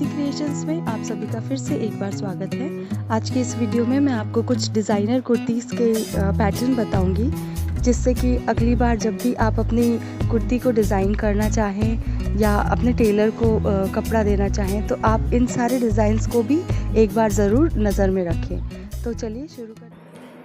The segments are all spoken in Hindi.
इजी क्रिएशंस में आप सभी का फिर से एक बार स्वागत है। आज के इस वीडियो में मैं आपको कुछ डिज़ाइनर कुर्तीज़ के पैटर्न बताऊंगी, जिससे कि अगली बार जब भी आप अपनी कुर्ती को डिज़ाइन करना चाहें या अपने टेलर को कपड़ा देना चाहें तो आप इन सारे डिज़ाइंस को भी एक बार ज़रूर नज़र में रखें। तो चलिए शुरू करते हैं।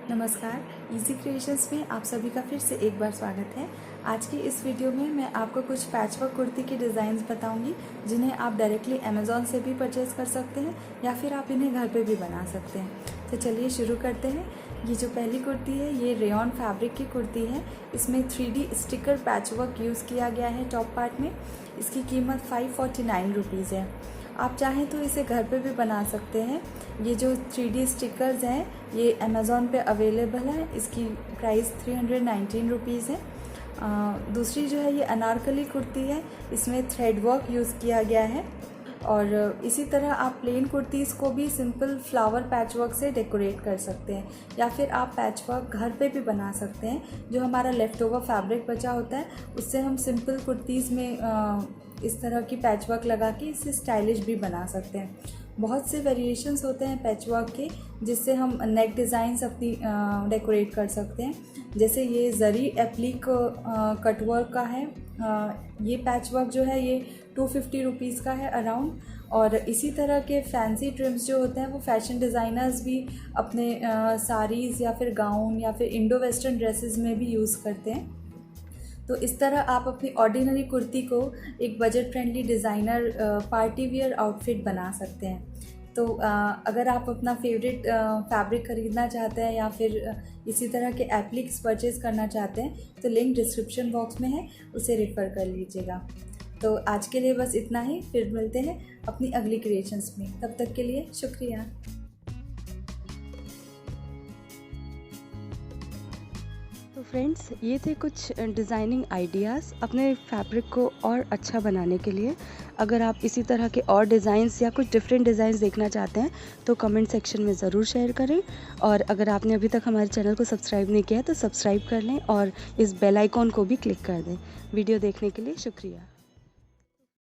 नमस्कार, इजी क्रिएशंस में आप सभी का फिर से एक बार स्वागत है। आज की इस वीडियो में मैं आपको कुछ पैचवर्क कुर्ती के डिज़ाइंस बताऊंगी, जिन्हें आप डायरेक्टली अमेज़ॉन से भी परचेज़ कर सकते हैं या फिर आप इन्हें घर पे भी बना सकते हैं। तो चलिए शुरू करते हैं। ये जो पहली कुर्ती है ये रेयॉन फैब्रिक की कुर्ती है। इसमें 3D स्टिकर पैचवर्क यूज़ किया गया है टॉप पार्ट में। इसकी कीमत 549 रुपीज़ है। आप चाहें तो इसे घर पे भी बना सकते हैं। ये जो 3D स्टिकर्स हैं ये अमेज़ॉन पे अवेलेबल है। इसकी प्राइस 319 रुपीज़ है। दूसरी जो है ये अनारकली कुर्ती है। इसमें थ्रेड वर्क यूज़ किया गया है और इसी तरह आप प्लेन कुर्तीज़ को भी सिंपल फ्लावर पैचवर्क से डेकोरेट कर सकते हैं या फिर आप पैचवर्क घर पे भी बना सकते हैं। जो हमारा लेफ़्ट ओवर फैब्रिक बचा होता है उससे हम सिंपल कुर्तीज़ में इस तरह की पैचवर्क लगा के इसे स्टाइलिश भी बना सकते हैं। बहुत से वेरिएशंस होते हैं पैचवर्क के, जिससे हम नेक डिज़ाइंस अपनी डेकोरेट कर सकते हैं। जैसे ये जरी एप्लिक कटवर्क का है। ये पैचवर्क जो है ये 250 रुपीज़ का है अराउंड। और इसी तरह के फैंसी ट्रिम्स जो होते हैं वो फैशन डिज़ाइनर्स भी अपने साड़ीज़ या फिर गाउन या फिर इंडो वेस्टर्न ड्रेसेस में भी यूज़ करते हैं। तो इस तरह आप अपनी ऑर्डिनरी कुर्ती को एक budget friendly designer party wear outfit बना सकते हैं। तो अगर आप अपना फेवरेट फैब्रिक ख़रीदना चाहते हैं या फिर इसी तरह के एप्लिक्स परचेज़ करना चाहते हैं तो लिंक डिस्क्रिप्शन बॉक्स में है, उसे रेफ़र कर लीजिएगा। तो आज के लिए बस इतना ही, फिर मिलते हैं अपनी अगली क्रिएशंस में। तब तक के लिए शुक्रिया। तो फ्रेंड्स, ये थे कुछ डिज़ाइनिंग आइडियाज़ अपने फैब्रिक को और अच्छा बनाने के लिए। अगर आप इसी तरह के और डिज़ाइंस या कुछ डिफरेंट डिज़ाइंस देखना चाहते हैं तो कमेंट सेक्शन में ज़रूर शेयर करें। और अगर आपने अभी तक हमारे चैनल को सब्सक्राइब नहीं किया है तो सब्सक्राइब कर लें और इस बेल आइकॉन को भी क्लिक कर दें। वीडियो देखने के लिए शुक्रिया।